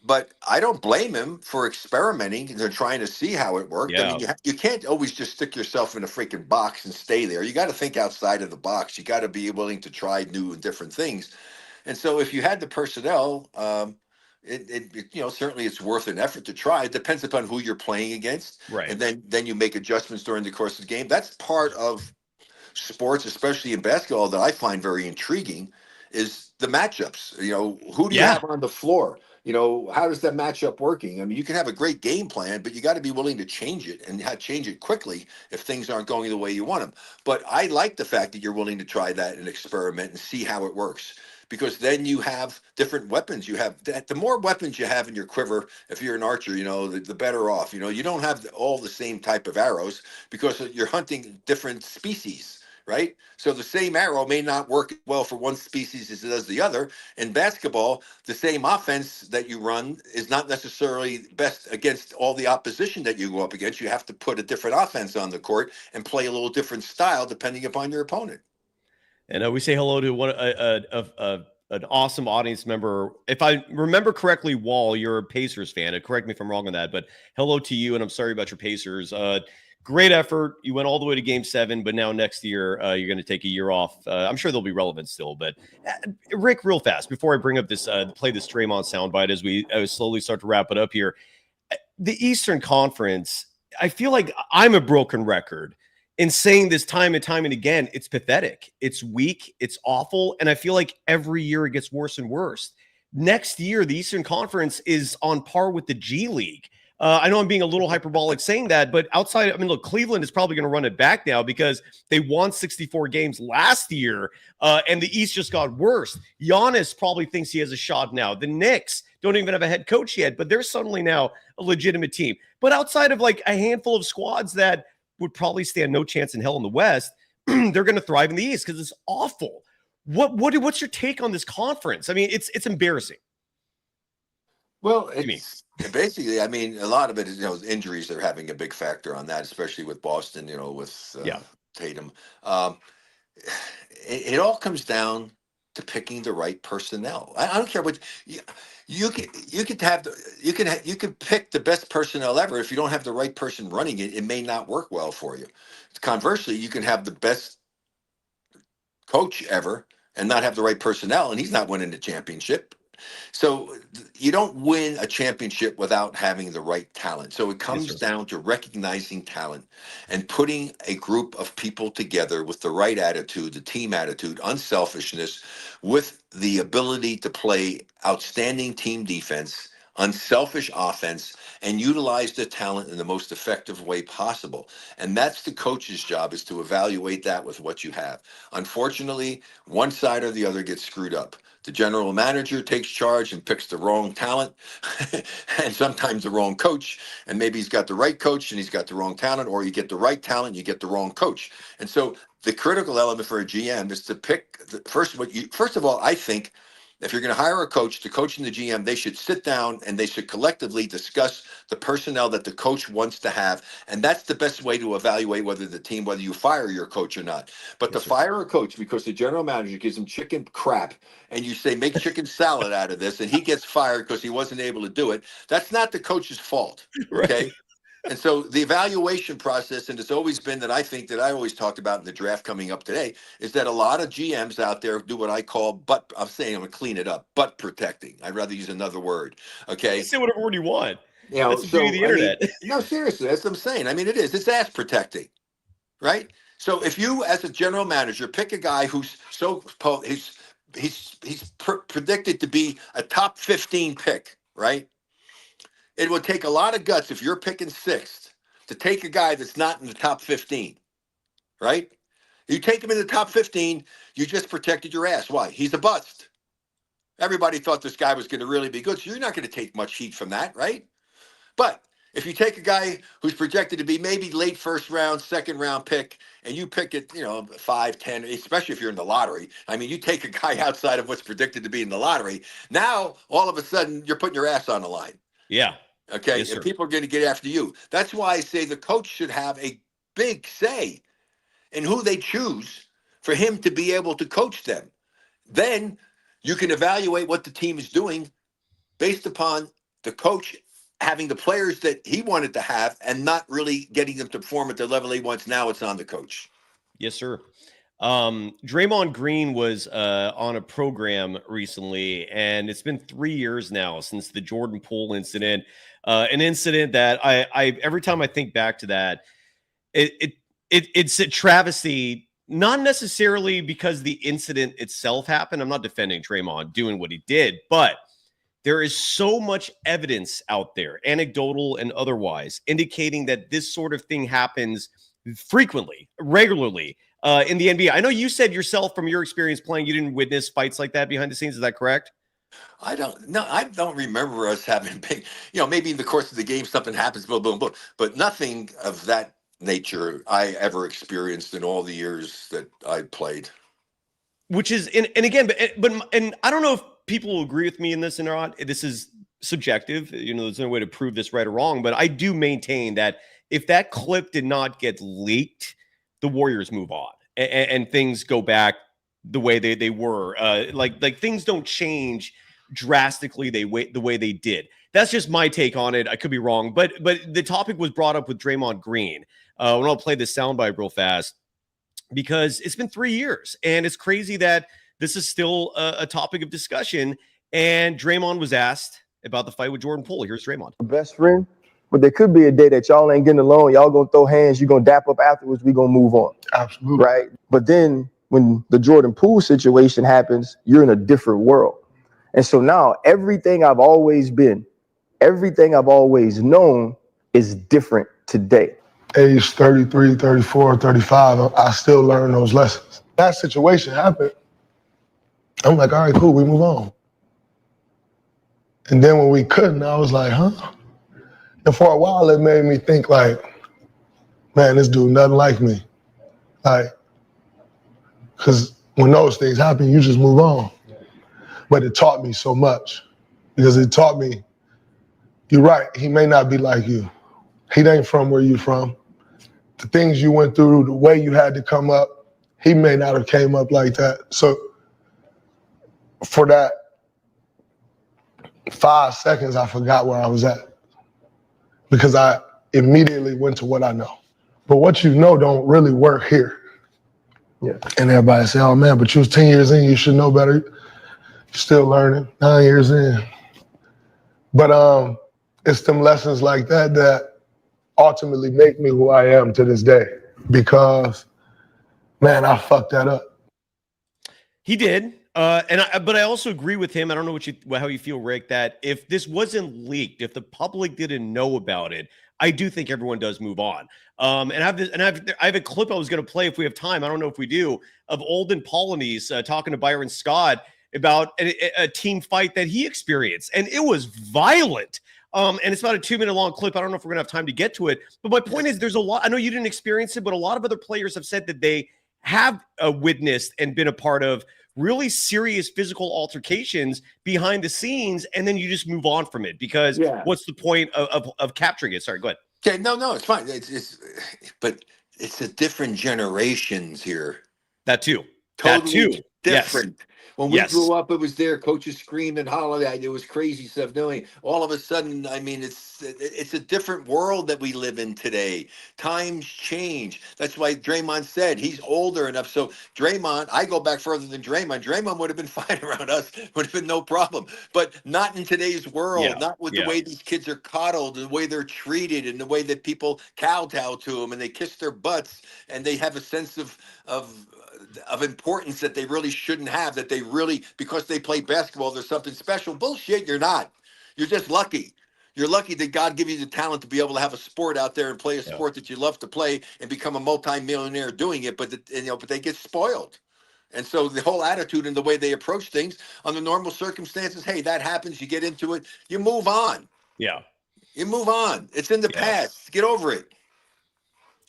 But I don't blame him for experimenting and they're trying to see how it worked. I Yeah. mean, you can't always just stick yourself in a freaking box and stay there. You got to think outside of the box. You got to be willing to try new and different things. And so if you had the personnel, certainly it's worth an effort to try. It depends upon who you're playing against, Right. and then you make adjustments during the course of the game. That's part of sports, especially in basketball, that I find very intriguing, is the matchups. Who do you have on the floor? How does that matchup working? I mean, you can have a great game plan, but you got to be willing to change it and change it quickly if things aren't going the way you want them. But I like the fact that you're willing to try that and experiment and see how it works. Because then you have different weapons. You have the more weapons you have in your quiver. If you're an archer, the better off. You don't have all the same type of arrows because you're hunting different species, right? So the same arrow may not work well for one species as it does the other. In basketball, the same offense that you run is not necessarily best against all the opposition that you go up against. You have to put a different offense on the court and play a little different style depending upon your opponent. And we say hello to an awesome audience member. If I remember correctly, Wall, you're a Pacers fan. Correct me if I'm wrong on that, but hello to you, and I'm sorry about your Pacers. Great effort. You went all the way to Game 7, but now next year you're going to take a year off. I'm sure they'll be relevant still. But Rick, real fast, before I bring up this, play this Draymond soundbite as we slowly start to wrap it up here. The Eastern Conference, I feel like I'm a broken record in saying this time and time and again. It's pathetic. It's weak. It's awful. And I feel like every year it gets worse and worse. Next year, the Eastern Conference is on par with the G League. I know I'm being a little hyperbolic saying that, but look, Cleveland is probably going to run it back now because they won 64 games last year, and the East just got worse. Giannis probably thinks he has a shot now. The Knicks don't even have a head coach yet, but they're suddenly now a legitimate team. But outside of like a handful of squads that would probably stand no chance in hell in the West, they're going to thrive in the East because it's awful. What's your take on this conference? I mean, it's embarrassing. Well, basically, I mean, a lot of it is, injuries are having a big factor on that, especially with Boston, with Tatum. It all comes down to picking the right personnel. I don't care what you can pick the best personnel ever. If you don't have the right person running it, it may not work well for you. Conversely, you can have the best coach ever and not have the right personnel, and he's not winning the championship. So you don't win a championship without having the right talent. So it comes down to recognizing talent and putting a group of people together with the right attitude, the team attitude, unselfishness, with the ability to play outstanding team defense, unselfish offense, and utilize the talent in the most effective way possible. And that's the coach's job, is to evaluate that with what you have. Unfortunately, one side or the other gets screwed up. The general manager takes charge and picks the wrong talent and sometimes the wrong coach. And maybe he's got the right coach and he's got the wrong talent, or you get the right talent, you get the wrong coach. And so the critical element for a GM is to pick first of all, I think if you're going to hire a coach, the coach and the GM, they should sit down and they should collectively discuss the personnel that the coach wants to have. And that's the best way to evaluate whether you fire your coach or not. But to fire a coach because the general manager gives him chicken crap and you say, make chicken salad out of this, and he gets fired because he wasn't able to do it, that's not the coach's fault. Okay. Right. And so the evaluation process, and it's always been that I think that I always talked about in the draft coming up today, is that a lot of GMs out there do what I call I'm going to clean it up, butt protecting. I'd rather use another word. Okay. Say whatever word you want. That's the beauty of the internet. No, seriously, that's what I'm saying. I mean, it is. It's ass protecting, right? So if you, as a general manager, pick a guy who's he's predicted to be a top 15 pick, right? It would take a lot of guts if you're picking sixth to take a guy that's not in the top 15, right? You take him in the top 15, you just protected your ass. Why? He's a bust. Everybody thought this guy was going to really be good, so you're not going to take much heat from that, right? But if you take a guy who's projected to be maybe late first round, second round pick, and you pick it, 5, 10, especially if you're in the lottery. I mean, you take a guy outside of what's predicted to be in the lottery. Now, all of a sudden, you're putting your ass on the line. Yeah. Okay. Yes, and sir. people are going to get after you. That's why I say the coach should have a big say in who they choose for him to be able to coach them. Then you can evaluate what the team is doing based upon the coach having the players that he wanted to have and not really getting them to perform at the level he wants. Now it's on the coach. Yes, sir. Draymond Green was on a program recently, and it's been 3 years now since the Jordan Poole incident. An incident that I every time I think back to that, it's a travesty. Not necessarily because the incident itself happened. I'm not defending Draymond doing what he did, but there is so much evidence out there, anecdotal and otherwise, indicating that this sort of thing happens frequently, regularly in the NBA. I know you said yourself from your experience playing, you didn't witness fights like that behind the scenes. Is that correct? I don't remember us having big, maybe in the course of the game, something happens, boom, boom, boom, but nothing of that nature I ever experienced in all the years that I played. Which is, and again, but I don't know if people will agree with me in this or not. This is subjective. There's no way to prove this right or wrong, but I do maintain that if that clip did not get leaked, the Warriors move on and things go back the way they were. Like things don't change drastically the way they did. That's just my take on it. I could be wrong, but the topic was brought up with Draymond Green. I'll play this soundbite real fast because it's been 3 years and it's crazy that this is still a topic of discussion. And Draymond was asked about the fight with Jordan Poole. Here's Draymond. Best friend, but there could be a day that y'all ain't getting along. Y'all gonna throw hands. You gonna dap up afterwards. We gonna move on. Absolutely. Right. But then when the Jordan Poole situation happens, you're in a different world. And so now everything I've always been, everything I've always known is different today. Age 33, 34, 35, I still learn those lessons. That situation happened. I'm like, all right, cool, we move on. And then when we couldn't, I was like, huh? And for a while, it made me think like, man, this dude nothing like me. Like, because when those things happen, you just move on. But it taught me so much because it taught me, you're right, he may not be like you. He ain't from where you from. The things you went through, the way you had to come up, he may not have came up like that. So for that 5 seconds, I forgot where I was at because I immediately went to what I know. But what you know don't really work here. Yeah. And everybody say, oh man, but you was 10 years in, you should know better. You're still learning, 9 years in. But it's them lessons like that ultimately make me who I am to this day because, man, I fucked that up. He did. But I also agree with him. I don't know how you feel, Rick, that if this wasn't leaked, if the public didn't know about it, I do think everyone does move on. I have a clip I was going to play if we have time. I don't know if we do, of Olden Polynice talking to Byron Scott about a team fight that he experienced, and it was violent. And it's about a 2-minute long clip. I don't know if we're gonna have time to get to it, but my point is there's a lot. I know you didn't experience it, but a lot of other players have said that they have witnessed and been a part of really serious physical altercations behind the scenes, and then you just move on from it because what's the point of capturing it? Sorry, go ahead. Okay, no, it's fine. But it's the different generations here. That too. Totally different. Yes. When we grew up, it was there. Coaches screamed and hollered. It was crazy stuff doing. All of a sudden, I mean, it's a different world that we live in today. Times change. That's why Draymond said he's older enough. So Draymond, I go back further than Draymond. Draymond would have been fine around us. Would have been no problem. But not in today's world. Not with the way these kids are coddled, the way they're treated, and the way that people kowtow to them and they kiss their butts and they have a sense of importance that they really shouldn't have, that they really, because they play basketball, there's something special. Bullshit, you're not. You're just lucky. You're lucky that God gave you the talent to be able to have a sport out there and play a sport that you love to play and become a multi-millionaire doing it, but they get spoiled. And so the whole attitude and the way they approach things under normal circumstances, hey, that happens. You get into it. You move on. Yeah. You move on. It's in the Yeah. past. Get over it.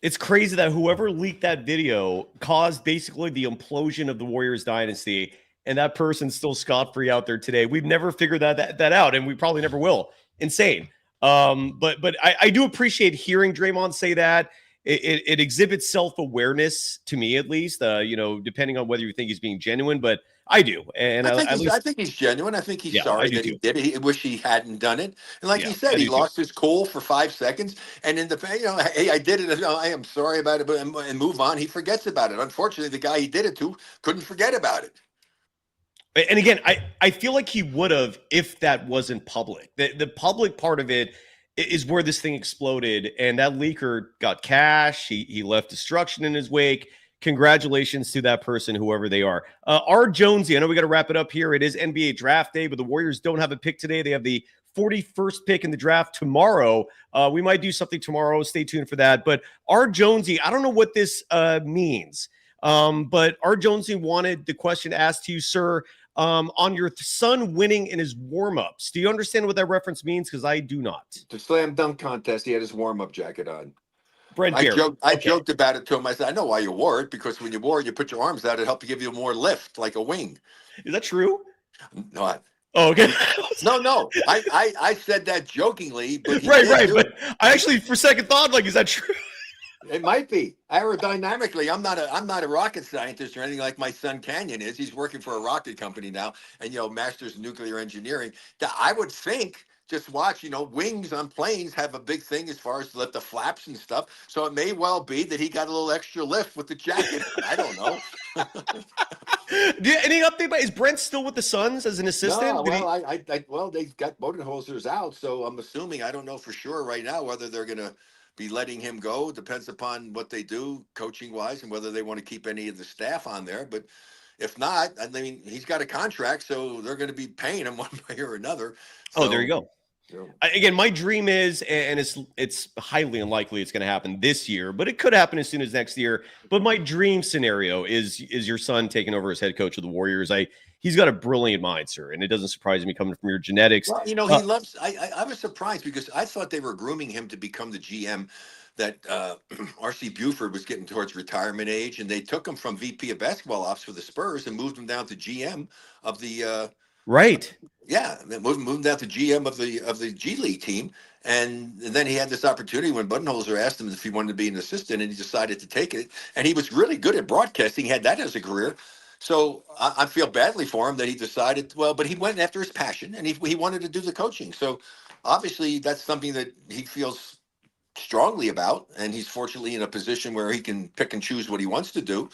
It's crazy that whoever leaked that video caused basically the implosion of the Warriors dynasty, and that person's still scot-free out there today. We've never figured that out, and we probably never will. Insane. But I do appreciate hearing Draymond say that. It exhibits self-awareness to me, at least, depending on whether you think he's being genuine, but I do. And I think he's genuine. I think he's sorry that he did it. He wish he hadn't done it. And like he said, he lost his cool for 5 seconds. And in the, hey, I did it. I am sorry about it, and move on. He forgets about it. Unfortunately, the guy he did it to couldn't forget about it. And again, I feel like he would have if that wasn't public. The public part of it is where this thing exploded, and that leaker got cash. He left destruction in his wake. Congratulations to that person, whoever they are. R. Jonesy, I know we got to wrap it up here. It is NBA draft day, but the Warriors don't have a pick today. They have the 41st pick in the draft tomorrow. We might do something tomorrow. Stay tuned for that. But R. Jonesy, I don't know what this means, but R. Jonesy wanted the question asked to you, sir, on your son winning in his warm-ups. Do you understand what that reference means? Because I do not. The slam dunk contest, he had his warm-up jacket on. I joked about it to him. I said, I know why you wore it, because when you wore it, you put your arms out, it helped give you more lift, like a wing. Is that true? No. Oh, okay. No. I said that jokingly, but right. But I actually, for second thought, like, is that true? It might be. Aerodynamically, I'm not a rocket scientist or anything like my son Canyon is. He's working for a rocket company now, and masters in nuclear engineering. I would think, just watch, wings on planes have a big thing as far as the flaps and stuff. So it may well be that he got a little extra lift with the jacket. I don't know. Any update? Is Brent still with the Suns as an assistant? No, well, they got Bodenholzer's out, so I'm assuming, I don't know for sure right now whether they're going to be letting him go. Depends upon what they do coaching wise and whether they want to keep any of the staff on there. But if not, I mean, he's got a contract, so they're going to be paying him one way or another. So, there you go. Again, my dream is, and it's highly unlikely it's going to happen this year, but it could happen as soon as next year. But my dream scenario is your son taking over as head coach of the Warriors. He's got a brilliant mind, sir, and it doesn't surprise me coming from your genetics. Well, he loves. I was surprised because I thought they were grooming him to become the GM. That R.C. Buford was getting towards retirement age, and they took him from VP of basketball ops for the Spurs and moved him down to GM of the. Right. Yeah, moved down to GM of the G League team, and then he had this opportunity when Budenholzer asked him if he wanted to be an assistant, and he decided to take it. And he was really good at broadcasting; had that as a career. So I feel badly for him that he decided. Well, but he went after his passion, and he wanted to do the coaching. So obviously, that's something that he feels strongly about, and he's fortunately in a position where he can pick and choose what he wants to do.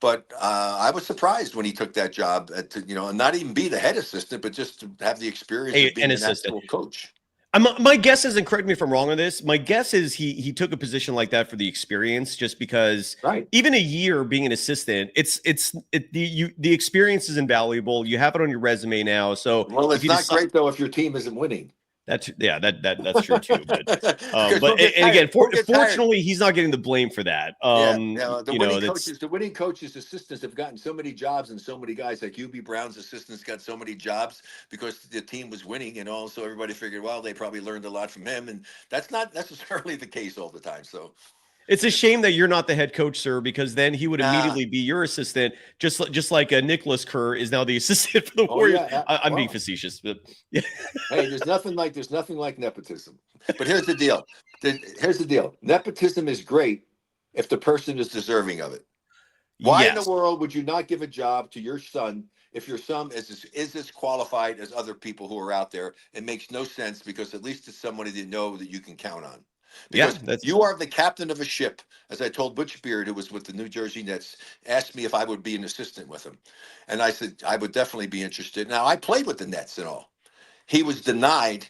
But I was surprised when he took that job and not even be the head assistant, but just to have the experience of being an actual coach. My guess is, and correct me if I'm wrong on this, my guess is he took a position like that for the experience, just because even a year being an assistant, the experience is invaluable. You have it on your resume now. So it's not great though if your team isn't winning. That's true too. But again, fortunately, he's not getting the blame for that. The winning coaches' assistants have gotten so many jobs, and so many guys like UB Brown's assistants got so many jobs because the team was winning, and also everybody figured, well, they probably learned a lot from him, and that's not necessarily the case all the time. So. It's a shame that you're not the head coach, sir, because then he would immediately be your assistant, just like Nicholas Kerr is now the assistant for the Warriors. Yeah. I'm being facetious, but yeah. Hey, there's nothing like nepotism. But here's the deal. Nepotism is great if the person is deserving of it. Why in the world would you not give a job to your son if your son is as qualified as other people who are out there? It makes no sense, because at least it's somebody that know that you can count on. Because you are the captain of a ship. As I told Butch Beard, who was with the New Jersey Nets, asked me if I would be an assistant with him. And I said, I would definitely be interested. Now, I played with the Nets and all. He was denied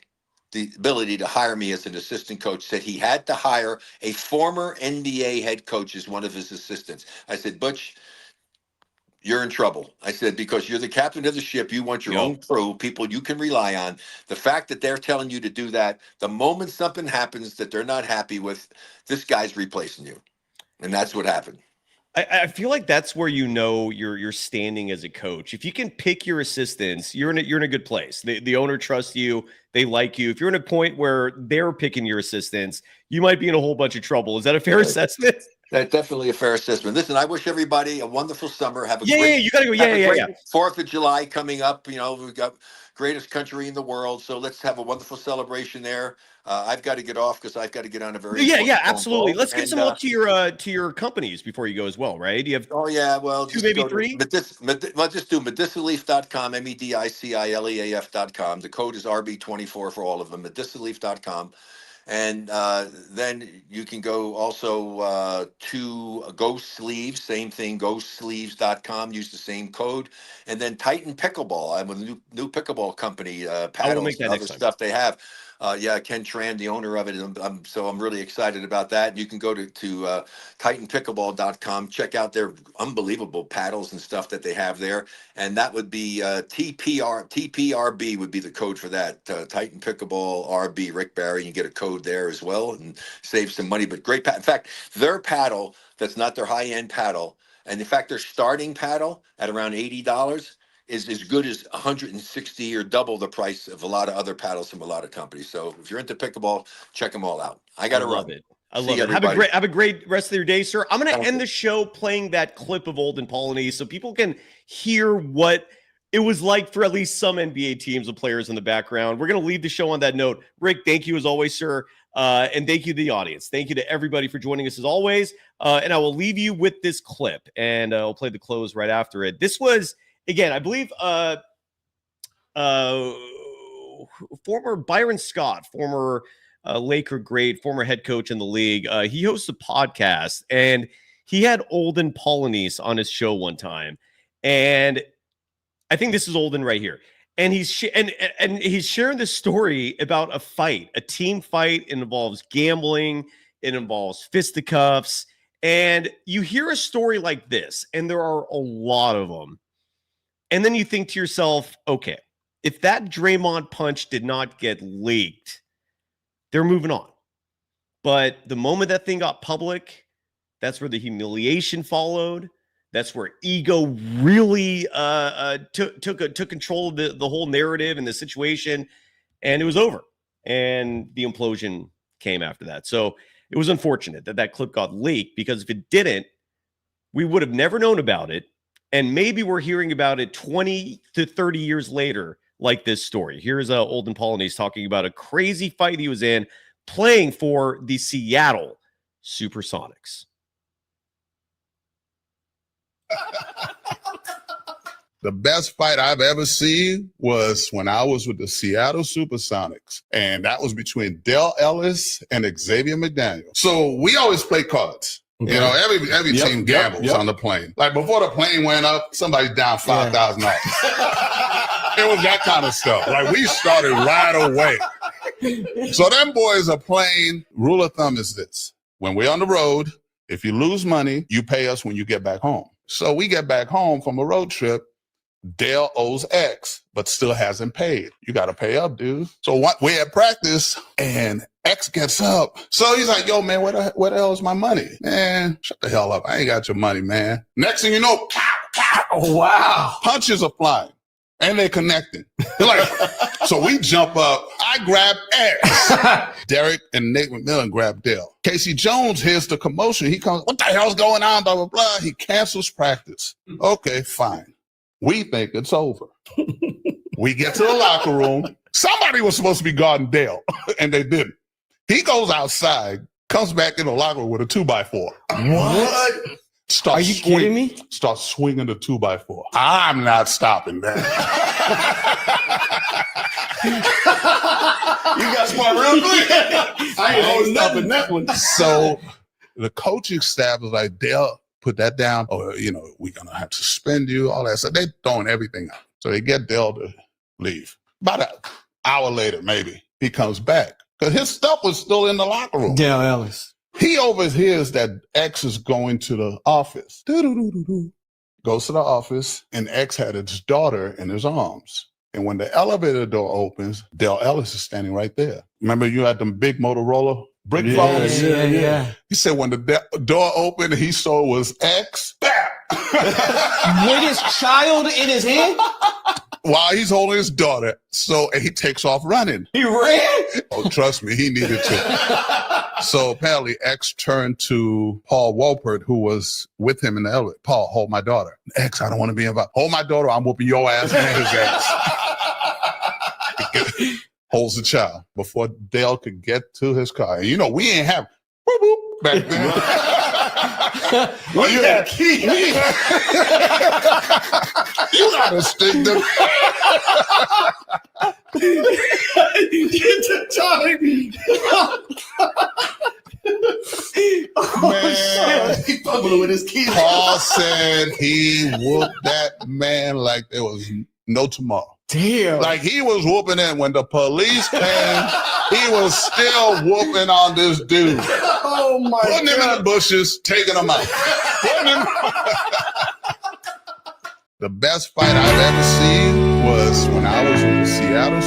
the ability to hire me as an assistant coach, said he had to hire a former NBA head coach as one of his assistants. I said, Butch, you're in trouble. I said, because you're the captain of the ship. You want your own crew, people you can rely on. The fact that they're telling you to do that, the moment something happens that they're not happy with, this guy's replacing you. And that's what happened. I feel like that's where you're standing as a coach. If you can pick your assistants, you're in a good place. The owner trusts you, they like you. If you're in a point where they're picking your assistants, you might be in a whole bunch of trouble. Is that a fair assessment? That's definitely a fair assessment. Listen, I wish everybody a wonderful summer. Have a You gotta go. Yeah. 4th of July coming up. You know, we've got greatest country in the world, so let's have a wonderful celebration there. I've got to get off because I've got to get on a very Absolutely. phone call. Let's give some love to your companies before you go as well, right? You have two, maybe three. Well, just do medicilleaf.com, medicilleaf.com. The code is RB24 for all of them. Medicilleaf.com. And then you can go also to Ghost Sleeves, same thing, ghostsleeves.com, use the same code. And then Titan Pickleball. I'm with a new pickleball company, paddles and other stuff they have. Ken Tran, the owner of it. I'm really excited about that. You can go to titanpickleball.com, check out their unbelievable paddles and stuff that they have there. And that would be TPRB would be the code for that. Titan Pickleball RB, Rick Barry. You get a code there as well and save some money. But great in fact, their paddle, that's not their high-end paddle, and in fact, their starting paddle at around $80 is as good as 160 or double the price of a lot of other paddles from a lot of companies. So if you're into pickleball, check them all out. I love it. I love it. Have a great rest of your day, sir. I'm going to end the show playing that clip of Olden Polony so people can hear what it was like for at least some NBA teams with players in the background. We're going to leave the show on that note. Rick, thank you as always, sir. And thank you to the audience. Thank you to everybody for joining us as always. And I will leave you with this clip, and I'll play the close right after it. This was, again, I believe former Byron Scott, former Laker great, former head coach in the league. He hosts a podcast, and he had Olden Polonies on his show one time. And I think this is Olden right here. And he's sharing this story about a fight, a team fight. It involves gambling. It involves fisticuffs. And you hear a story like this, and there are a lot of them. And then you think to yourself, okay, if that Draymond punch did not get leaked, they're moving on. But the moment that thing got public, that's where the humiliation followed. That's where ego really took control of the whole narrative and the situation, and it was over. And the implosion came after that. So it was unfortunate that clip got leaked, because if it didn't, we would have never known about it. And maybe we're hearing about it 20 to 30 years later, like this story. Here's Olden Polonies talking about a crazy fight he was in playing for the Seattle Supersonics. The best fight I've ever seen was when I was with the Seattle Supersonics, and that was between Dale Ellis and Xavier McDaniel. So we always play cards. Okay. You know, every team gambles on the plane. Like before the plane went up, somebody's down $5,000. It was that kind of stuff. Like we started right away. So them boys are playing. Rule of thumb is this: when we're on the road, if you lose money, you pay us when you get back home. So we get back home from a road trip. Dale owes X, but still hasn't paid. You got to pay up, dude. So we're at practice, and X gets up. So he's like, yo, man, where the hell is my money? Man, shut the hell up. I ain't got your money, man. Next thing you know, pow, pow. Oh, wow. Punches are flying, and they're connecting. They're like, so we jump up. I grab X. Derek and Nate McMillan grab Dale. Casey Jones hears the commotion. He comes, what the hell's going on, blah, blah, blah. He cancels practice. Okay, fine. We think it's over. We get to the locker room. Somebody was supposed to be guarding Dale, and they didn't. He goes outside, comes back in the locker room with a 2x4. What? Are you kidding me? Starts swinging the 2x4. I'm not stopping that. You got smart real quick. I ain't stopping that one. So the coaching staff was like, Dale, put that down, or, you know, we're going to have to suspend you, all that stuff. They're throwing everything out. So they get Dale to leave. About an hour later, maybe, he comes back, because his stuff was still in the locker room. Dale Ellis. He overhears that X is going to the office. Goes to the office, and X had his daughter in his arms. And when the elevator door opens, Dale Ellis is standing right there. Remember, you had them big Motorola brick falls. Yeah. He said when the door opened, he saw it was X. With his child in his hand? While he's holding his daughter. And he takes off running. He ran? Oh, trust me, he needed to. So apparently X turned to Paul Wolpert, who was with him in the elevator. Paul, hold my daughter. X, I don't want to be involved. Hold my daughter, I'm whooping your ass and his ass. Holds the child before Dale could get to his car. And we ain't have whoop whoop back then. You had a key. You gotta stick them. Get the time. Man, he fumbling with his keys. Paul said he whooped that man like there was no tomorrow. Damn. Like he was whooping him when the police came. He was still whooping on this dude. Oh my Putting God. him in the bushes, taking him out. The best fight I've ever seen was when I was with the Seattle.